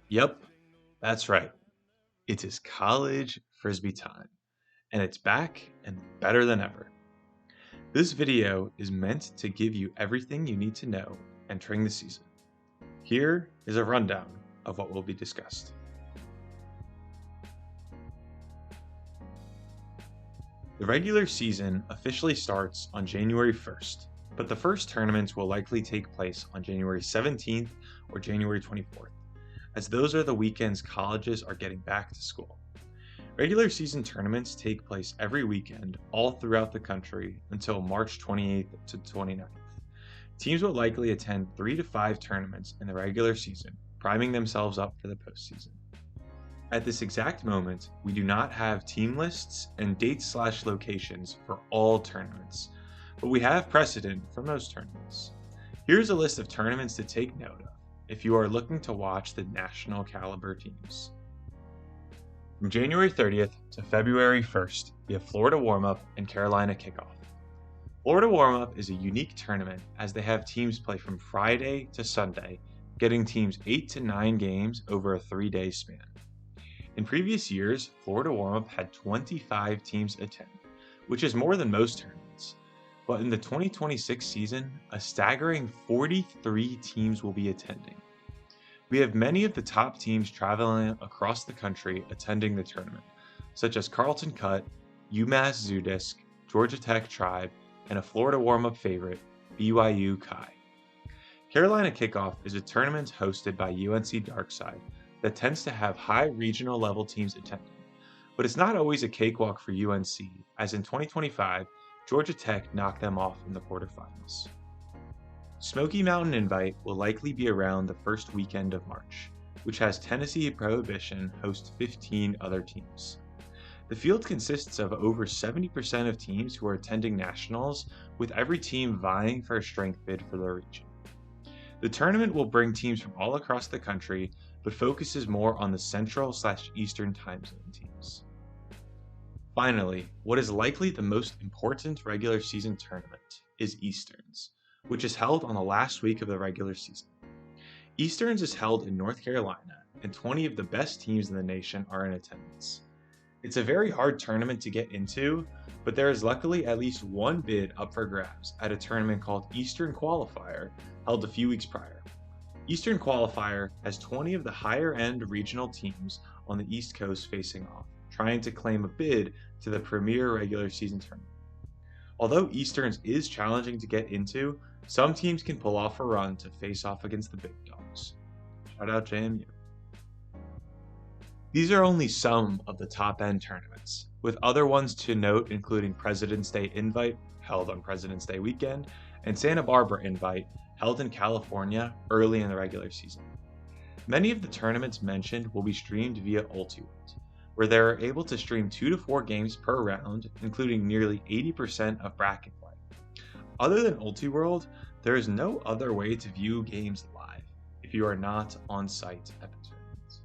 Yep, that's right. It is college Frisbee time, and it's back and better than ever. This video is meant to give you everything you need to know entering the season. Here is a rundown of what will be discussed. The regular season officially starts on January 1st, but the first tournaments will likely take place on January 17th or January 24th, as those are the weekends colleges are getting back to school. Regular season tournaments take place every weekend all throughout the country until March 28th to 29th. Teams will likely attend 3 to 5 tournaments in the regular season, priming themselves up for the postseason. At this exact moment, we do not have team lists and dates/locations for all tournaments, but we have precedent for most tournaments. Here's a list of tournaments to take note of if you are looking to watch the national caliber teams. From January 30th to February 1st, we have Florida Warm-Up and Carolina Kickoff. Florida Warm-Up is a unique tournament as they have teams play from Friday to Sunday, getting teams 8 to 9 games over a 3-day span. In previous years, Florida Warm-Up had 25 teams attend, which is more than most tournaments. But in the 2026 season, a staggering 43 teams will be attending. We have many of the top teams traveling across the country attending the tournament, such as Carleton Cut, UMass Zoodisk, Georgia Tech Tribe, and a Florida Warm-Up favorite, BYU Kai. Carolina Kickoff is a tournament hosted by UNC Darkside that tends to have high regional level teams attending, but it's not always a cakewalk for UNC, as in 2025, Georgia Tech knocked them off in the quarterfinals. Smoky Mountain Invite will likely be around the first weekend of March, which has Tennessee Prohibition host 15 other teams. The field consists of over 70% of teams who are attending nationals, with every team vying for a strength bid for their region. The tournament will bring teams from all across the country, but focuses more on the Central/Eastern time zone teams. Finally, what is likely the most important regular season tournament is Easterns, which is held on the last week of the regular season. Easterns is held in North Carolina, and 20 of the best teams in the nation are in attendance. It's a very hard tournament to get into, but there is luckily at least one bid up for grabs at a tournament called Eastern Qualifier, held a few weeks prior. Eastern Qualifier has 20 of the higher end regional teams on the East Coast facing off, trying to claim a bid to the premier regular season tournament. Although Easterns is challenging to get into, some teams can pull off a run to face off against the big dogs. Shout out JMU. These are only some of the top end tournaments, with other ones to note including President's Day Invite, held on President's Day weekend, and Santa Barbara Invite, held in California early in the regular season. Many of the tournaments mentioned will be streamed via Ultiworld, where they are able to stream 2 to 4 games per round, including nearly 80% of bracket play. Other than Ultiworld, there is no other way to view games live if you are not on site at the tournaments.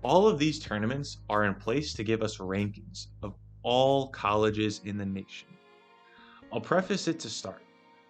All of these tournaments are in place to give us rankings of all colleges in the nation. I'll preface it to start.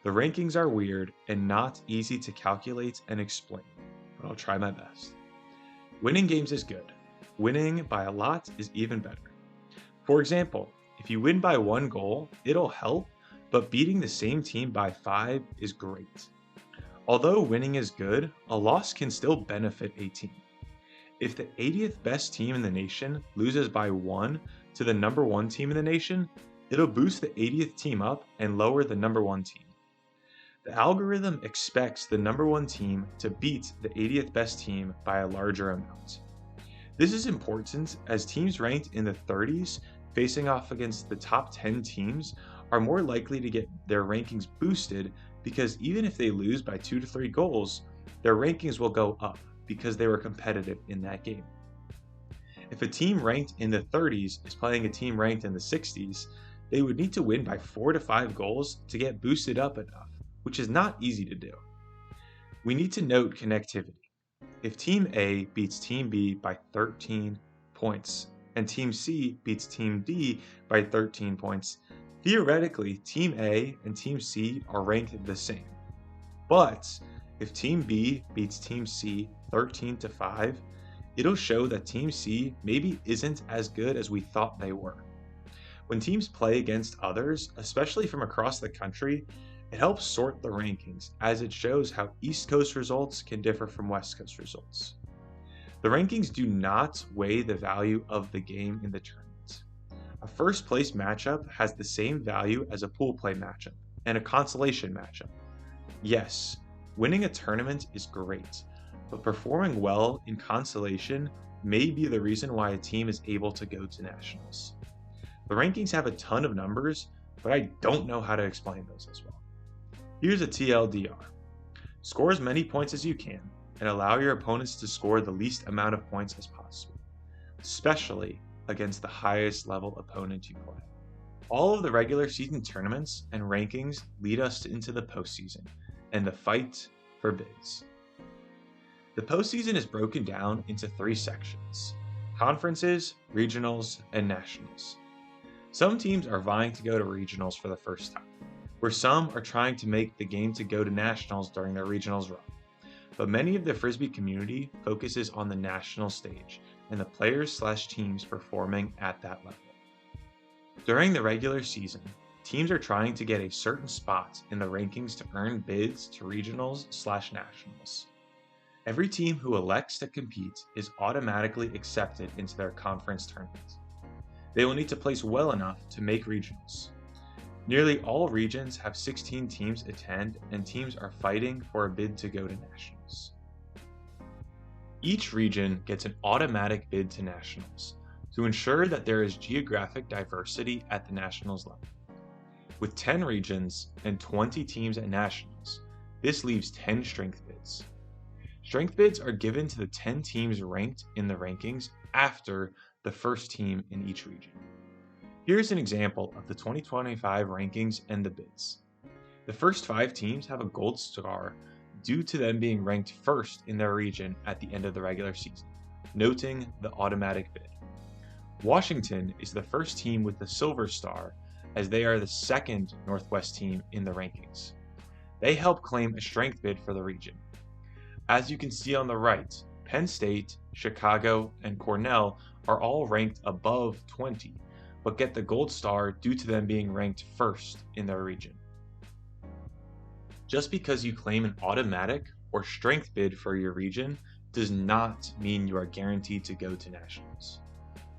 The rankings are weird and not easy to calculate and explain, but I'll try my best. Winning games is good. Winning by a lot is even better. For example, if you win by 1 goal, it'll help, but beating the same team by 5 is great. Although winning is good, a loss can still benefit a team. If the 80th best team in the nation loses by 1 to the number 1 team in the nation, it'll boost the 80th team up and lower the number 1 team. The algorithm expects the number 1 team to beat the 80th best team by a larger amount. This is important as teams ranked in the 30s facing off against the top 10 teams are more likely to get their rankings boosted because even if they lose by 2 to 3 goals, their rankings will go up because they were competitive in that game. If a team ranked in the 30s is playing a team ranked in the 60s, they would need to win by 4 to 5 goals to get boosted up enough, which is not easy to do. We need to note connectivity. If Team A beats Team B by 13 points and Team C beats Team D by 13 points, theoretically Team A and Team C are ranked the same. But If Team B beats Team C 13-5, it'll show that Team C maybe isn't as good as we thought they were. When teams play against others, especially from across the country, it helps sort the rankings as it shows how East Coast results can differ from West Coast results. The rankings do not weigh the value of the game in the tournament. A first place matchup has the same value as a pool play matchup and a consolation matchup. Yes, winning a tournament is great, but performing well in consolation may be the reason why a team is able to go to nationals. The rankings have a ton of numbers, but I don't know how to explain those as well. Here's a TLDR. Score as many points as you can, and allow your opponents to score the least amount of points as possible, especially against the highest level opponent you play. All of the regular season tournaments and rankings lead us into the postseason and the fight for bids. The postseason is broken down into 3 sections: conferences, regionals, and nationals. Some teams are vying to go to regionals for the first time, where some are trying to make the game to go to nationals during their regionals run. But many of the Frisbee community focuses on the national stage and the players/teams performing at that level. During the regular season, teams are trying to get a certain spot in the rankings to earn bids to regionals/nationals. Every team who elects to compete is automatically accepted into their conference tournament. They will need to place well enough to make regionals. Nearly all regions have 16 teams attend, and teams are fighting for a bid to go to nationals. Each region gets an automatic bid to nationals to ensure that there is geographic diversity at the nationals level. With 10 regions and 20 teams at nationals, this leaves 10 strength bids. Strength bids are given to the 10 teams ranked in the rankings after the first team in each region. Here's an example of the 2025 rankings and the bids. The first 5 teams have a gold star due to them being ranked first in their region at the end of the regular season, noting the automatic bid. Washington is the first team with the silver star, as they are the second Northwest team in the rankings. They help claim a strength bid for the region. As you can see on the right, Penn State, Chicago, and Cornell are all ranked above 20, but get the gold star due to them being ranked first in their region. Just because you claim an automatic or strength bid for your region does not mean you are guaranteed to go to nationals.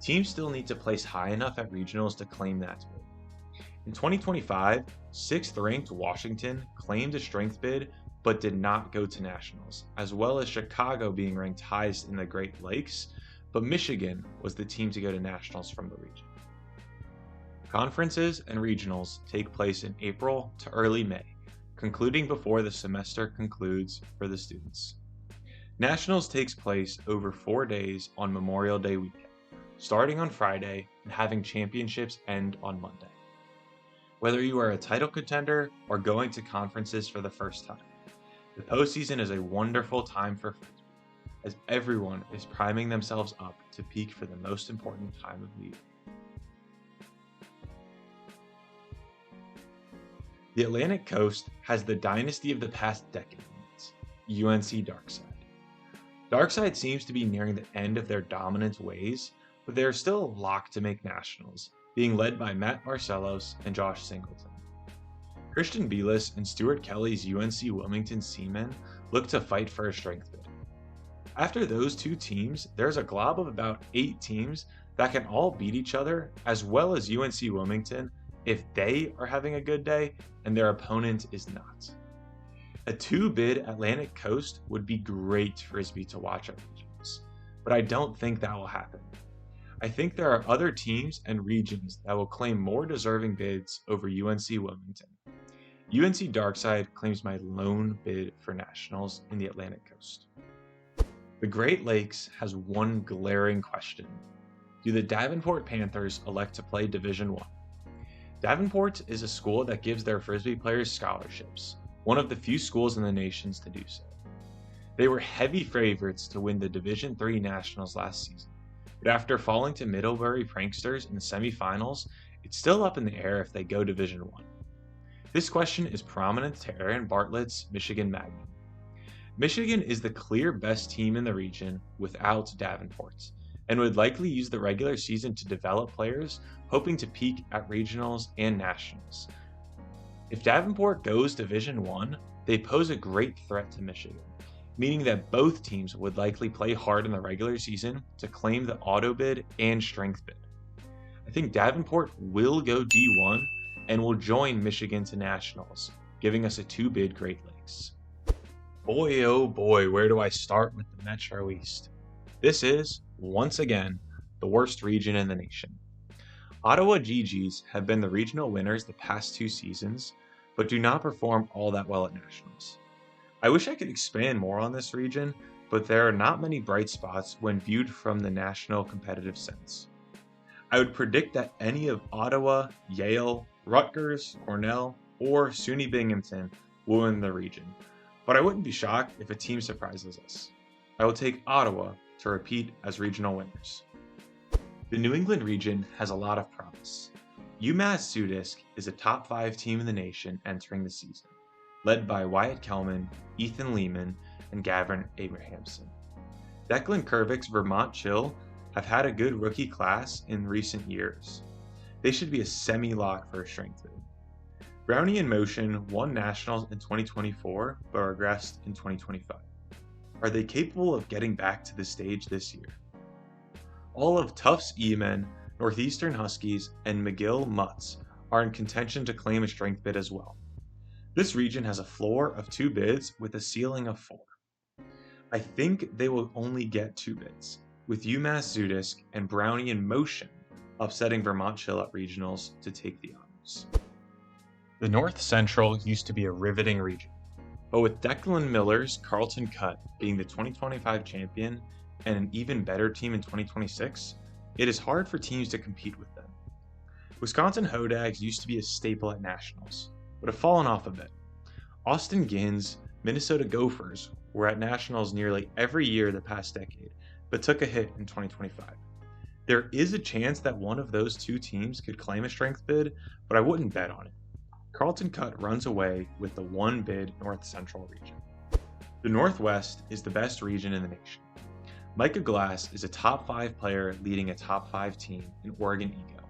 Teams still need to place high enough at regionals to claim that bid. In 2025, 6th ranked Washington claimed a strength bid but did not go to nationals, as well as Chicago being ranked highest in the Great Lakes, but Michigan was the team to go to nationals from the region. Conferences and regionals take place in April to early May, concluding before the semester concludes for the students. Nationals takes place over 4 days on Memorial Day weekend, starting on Friday and having championships end on Monday. Whether you are a title contender or going to conferences for the first time, the postseason is a wonderful time for Frisbee, as everyone is priming themselves up to peak for the most important time of the year. The Atlantic Coast has the dynasty of the past decade in it, UNC Darkside. Darkside seems to be nearing the end of their dominant ways, but they are still locked to make nationals, being led by Matt Marcellos and Josh Singleton. Christian Belis and Stuart Kelly's UNC Wilmington Seamen look to fight for a strength bid. After those 2 teams, there's a glob of about 8 teams that can all beat each other, as well as UNC Wilmington, if they are having a good day and their opponent is not. A 2-bid Atlantic Coast would be great Frisbee to watch at regions, but I don't think that will happen. I think there are other teams and regions that will claim more deserving bids over UNC Wilmington. UNC Darkside claims my lone bid for nationals in the Atlantic Coast. The Great Lakes has one glaring question. Do the Davenport Panthers elect to play Division I? Davenport is a school that gives their Frisbee players scholarships, one of the few schools in the nation to do so. They were heavy favorites to win the Division III Nationals last season, but after falling to Middlebury Pranksters in the semifinals, it's still up in the air if they go Division I. This question is prominent to Aaron Bartlett's Michigan Magnum. Michigan is the clear best team in the region without Davenport, and would likely use the regular season to develop players, hoping to peak at regionals and nationals. If Davenport goes Division I, they pose a great threat to Michigan, meaning that both teams would likely play hard in the regular season to claim the auto bid and strength bid. I think Davenport will go D1 and will join Michigan to nationals, giving us a two-bid Great Lakes. Boy, oh boy, where do I start with the Metro East? This is, once again, the worst region in the nation. Ottawa GGs have been the regional winners the past 2 seasons, but do not perform all that well at nationals. I wish I could expand more on this region, but there are not many bright spots when viewed from the national competitive sense. I would predict that any of Ottawa, Yale, Rutgers, Cornell, or SUNY Binghamton will win the region, but I wouldn't be shocked if a team surprises us. I will take Ottawa to repeat as regional winners. The New England region has a lot of promise. UMass Sudisk is a top 5 team in the nation entering the season, led by Wyatt Kelman, Ethan Lehman, and Gavin Abrahamson. Declan Kervick's Vermont Chill have had a good rookie class in recent years. They should be a semi-lock for a strength bid. Brownie in Motion won nationals in 2024 but regressed in 2025. Are they capable of getting back to the stage this year? All of Tufts E-Men, Northeastern Huskies, and McGill Mutts are in contention to claim a strength bid as well. This region has a floor of 2 bids with a ceiling of 4. I think they will only get 2 bids, with UMass Sudisk and Brownie in Motion upsetting Vermont Chill at regionals to take the honors. The North Central used to be a riveting region, but with Declan Miller's Carlton Cut being the 2025 champion and an even better team in 2026, it is hard for teams to compete with them. Wisconsin Hodags used to be a staple at nationals, but have fallen off a bit. Austin Gins, Minnesota Gophers were at nationals nearly every year the past decade, but took a hit in 2025. There is a chance that one of those 2 teams could claim a strength bid, but I wouldn't bet on it. Carlton Cut runs away with the 1 bid North Central region. The Northwest is the best region in the nation. Micah Glass is a top 5 player leading a top 5 team in Oregon Ego.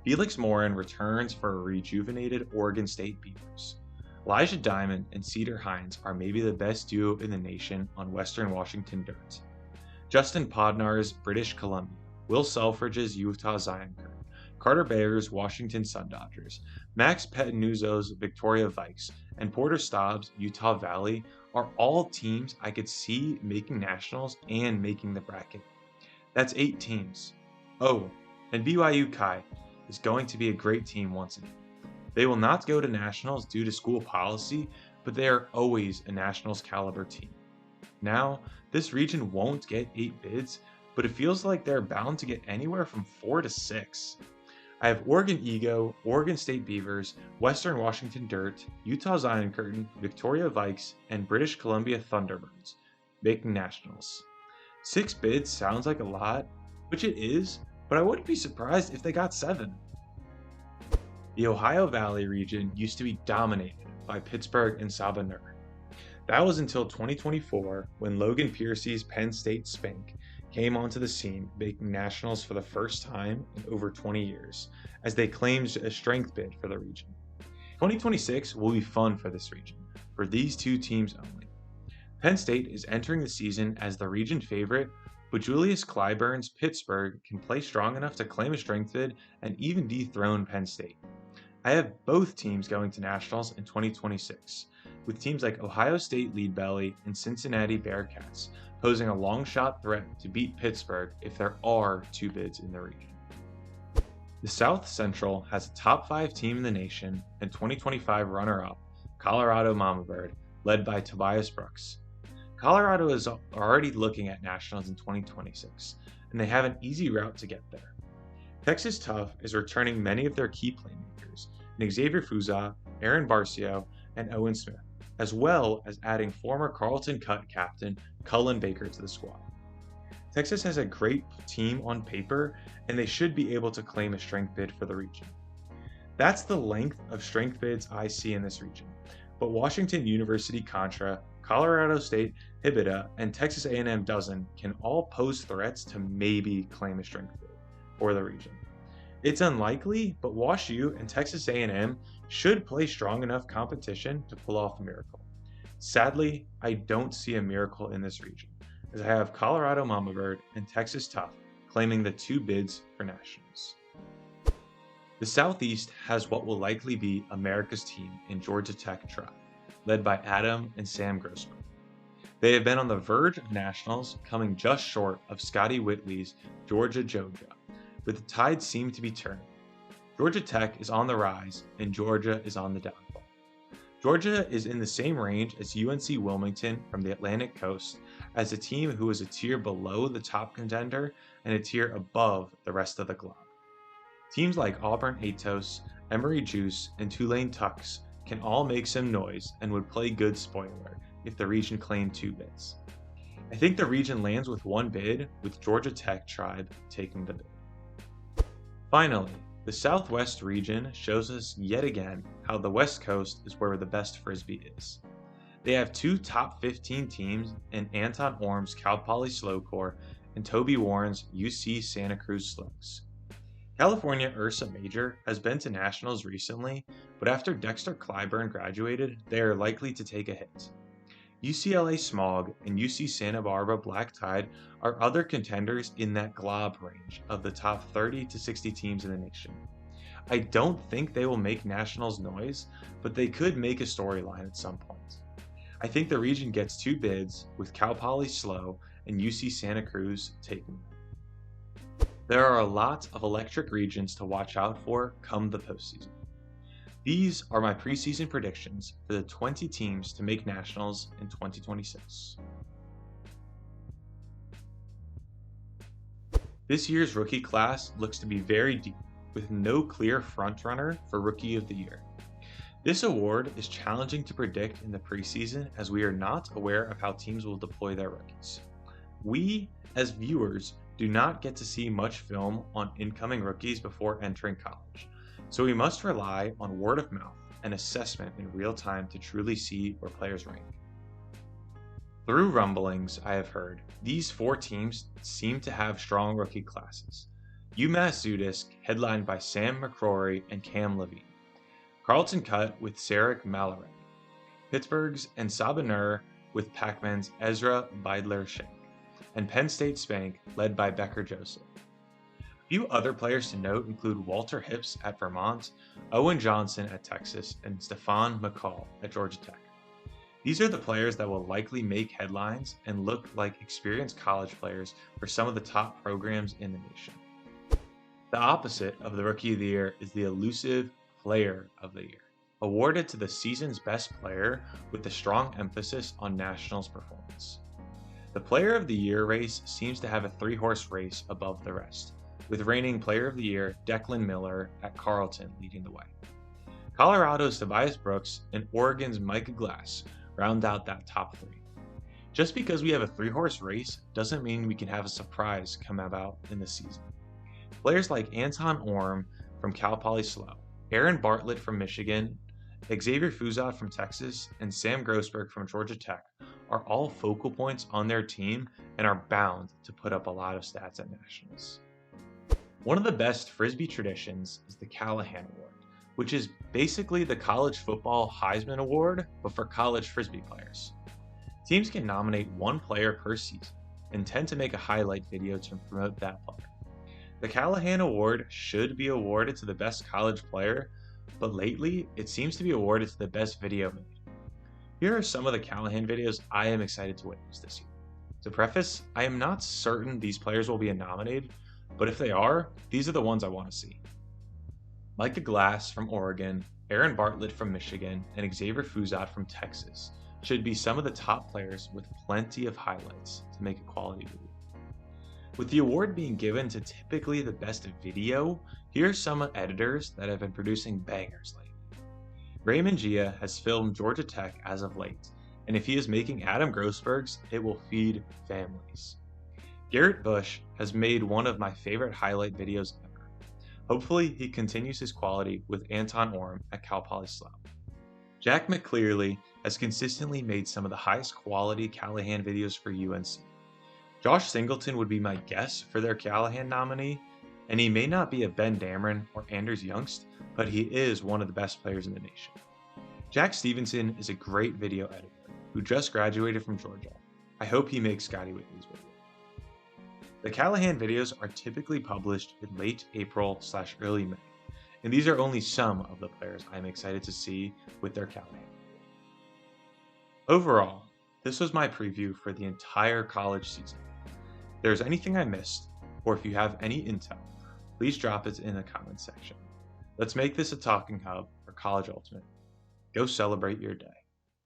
Felix Morin returns for a rejuvenated Oregon State Beavers. Elijah Diamond and Cedar Hines are maybe the best duo in the nation on Western Washington dirt. Justin Podnar's British Columbia, Will Selfridge's Utah Zion Curtin, Carter Bayer's Washington Sun Dodgers, Max Pettinuzzo's Victoria Vikes, and Porter Staub's Utah Valley are all teams I could see making nationals and making the bracket. That's 8 teams. Oh, and BYU Kai is going to be a great team once again. They will not go to nationals due to school policy, but they are always a nationals caliber team. Now, this region won't get 8 bids, but it feels like they're bound to get anywhere from 4 to 6. I have Oregon Ego, Oregon State Beavers, Western Washington Dirt, Utah Zion Curtin, Victoria Vikes, and British Columbia Thunderbirds making nationals. 6 bids sounds like a lot, which it is, but I wouldn't be surprised if they got 7. The Ohio Valley region used to be dominated by Pittsburgh and Sabanur. That was until 2024 when Logan Piercy's Penn State Spank came onto the scene, making nationals for the first time in over 20 years, as they claimed a strength bid for the region. 2026 will be fun for this region, for these 2 teams only. Penn State is entering the season as the region favorite, but Julius Clyburn's Pittsburgh can play strong enough to claim a strength bid and even dethrone Penn State. I have both teams going to nationals in 2026, with teams like Ohio State Leadbelly and Cincinnati Bearcats posing a long shot threat to beat Pittsburgh if there are 2 bids in the region. The South Central has a top 5 team in the nation and 2025 runner-up, Colorado Mama Bird, led by Tobias Brooks. Colorado is already looking at nationals in 2026, and they have an easy route to get there. Texas Tough is returning many of their key playmakers, Xavier Fuza, Aaron Barcio, and Owen Smith, as well as adding former Carlton Cut captain Cullen Baker to the squad. Texas has a great team on paper, and they should be able to claim a strength bid for the region. That's the length of strength bids I see in this region, but Washington University Contra Colorado State, Hibida, and Texas A&M doesn't can all pose threats to maybe claim a strength bid for the region. It's unlikely, but WashU and Texas A&M should play strong enough competition to pull off a miracle. Sadly, I don't see a miracle in this region, as I have Colorado Mama Bird and Texas Tough claiming the 2 bids for nationals. The Southeast has what will likely be America's team in Georgia Tech Tribe, led by Adam and Sam Grossman. They have been on the verge of nationals, coming just short of Scotty Whitley's Georgia Joja, but the tide seemed to be turning. Georgia Tech is on the rise, and Georgia is on the downfall. Georgia is in the same range as UNC Wilmington from the Atlantic Coast, as a team who is a tier below the top contender and a tier above the rest of the globe. Teams like Auburn Atos, Emory Juice, and Tulane Tucks can all make some noise and would play good spoiler if the region claimed 2 bids. I think the region lands with 1 bid, with Georgia Tech Tribe taking the bid. Finally, the Southwest region shows us yet again how the West Coast is where the best Frisbee is. They have 2 top 15 teams in Anton Orm's Cal Poly Slowcore and Toby Warren's UC Santa Cruz Slugs. California Ursa Major has been to nationals recently, but after Dexter Clyburn graduated, they are likely to take a hit. UCLA Smog and UC Santa Barbara Black Tide are other contenders in that glob range of the top 30 to 60 teams in the nation. I don't think they will make nationals noise, but they could make a storyline at some point. I think the region gets 2 bids, with Cal Poly Slow and UC Santa Cruz taking them. There are a lot of electric regions to watch out for come the postseason. These are my preseason predictions for the 20 teams to make nationals in 2026. This year's rookie class looks to be very deep, with no clear frontrunner for Rookie of the Year. This award is challenging to predict in the preseason as we are not aware of how teams will deploy their rookies. We, as viewers, do not get to see much film on incoming rookies before entering college, so we must rely on word of mouth and assessment in real time to truly see where players rank. Through rumblings I have heard, these 4 teams seem to have strong rookie classes. UMass Zudisk, headlined by Sam McCrory and Cam Levine. Carlton Cut with Sarek Malaran. Pittsburgh's and Sabanur with Pac-Man's Ezra Beidler-Shank. And Penn State Spank, led by Becker Joseph. A few other players to note include Walter Hipps at Vermont, Owen Johnson at Texas, and Stefan McCall at Georgia Tech. These are the players that will likely make headlines and look like experienced college players for some of the top programs in the nation. The opposite of the Rookie of the Year is the elusive Player of the Year, awarded to the season's best player with a strong emphasis on nationals performance. The Player of the Year race seems to have a 3-horse race above the rest, with reigning Player of the Year Declan Miller at Carleton leading the way. Colorado's Tobias Brooks and Oregon's Micah Glass round out that top 3. Just because we have a 3-horse race doesn't mean we can have a surprise come about in the season. Players like Anton Orm from Cal Poly Slow, Aaron Bartlett from Michigan, Xavier Fuzat from Texas, and Sam Grossberg from Georgia Tech are all focal points on their team and are bound to put up a lot of stats at nationals. One of the best Frisbee traditions is the Callahan Award, which is basically the college football Heisman Award, but for college Frisbee players. Teams can nominate 1 player per season and tend to make a highlight video to promote that player. The Callahan Award should be awarded to the best college player, but lately it seems to be awarded to the best video made. Here are some of the Callahan videos I am excited to witness this year. To preface, I am not certain these players will be nominated, but if they are, these are the ones I want to see. Micah Glass from Oregon, Aaron Bartlett from Michigan, and Xavier Fuzat from Texas should be some of the top players with plenty of highlights to make a quality video. With the award being given to typically the best video, here are some editors that have been producing bangers lately. Raymond Gia has filmed Georgia Tech as of late, and if he is making Adam Grossberg's, it will feed families. Garrett Bush has made one of my favorite highlight videos ever. Hopefully he continues his quality with Anton Orm at Cal Poly Slow. Jack McClearly has consistently made some of the highest quality Callahan videos for UNC. Josh Singleton would be my guess for their Callahan nominee, and he may not be a Ben Dameron or Anders Youngst, but he is one of the best players in the nation. Jack Stevenson is a great video editor who just graduated from Georgia. I hope he makes Scotty Whitney's video. The Callahan videos are typically published in late April/early May, and these are only some of the players I am excited to see with their Callahan. Overall, this was my preview for the entire college season. If there's anything I missed, or if you have any intel, please drop it in the comments section. Let's make this a talking hub for College Ultimate. Go celebrate your day.